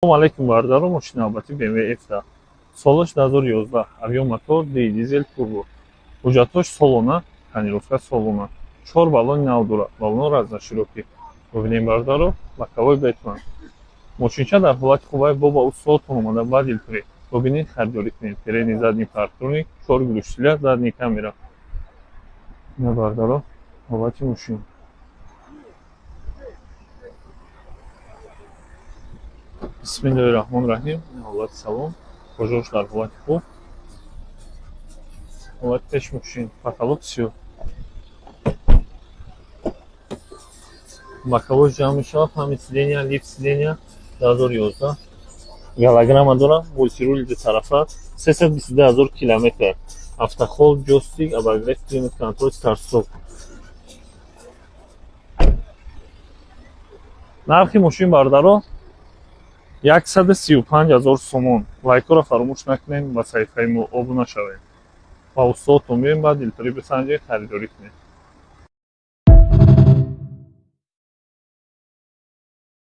Assalomu alaykum bardaru, mashina navbati BMW F-da. Solish 2011, avyon motor, dizel turbo. Hujjatosh salona, tonirovka salona. 4 балон навдура, балон разноширокий. Бубнем бардаru, лаковой бетон. Мошинча дар ҳолати хубаи боба усолтон омада бадил тури. Бубинед хардорӣ кунед. Передний задний партроник, 4 глушителя, задний камера. На бардаru, ҳолати мошин. Бисмиллаҳир-раҳмонир-раҳим. Ҳолати салон. Божош дар ҳолати хуб. Ҳолати пеш мошин. Потолок сиёҳ. Боковой ҷамъ мешавад. Ҳамин сидения, лифт сидения 2011. Голограмма дорад. Мультируль ду тарафа. 322 000 километр. Автохолд, ҷойстик, обогрев, климат-контроль, старт-стоп. Нархи мошин бардаро 135 000 сомон. Лайкро фаромӯш накунед, ба саҳифаи мо обуна шавед. Ба устодтон биёед, баъд дилтури бисанҷед, харидорӣ кунед.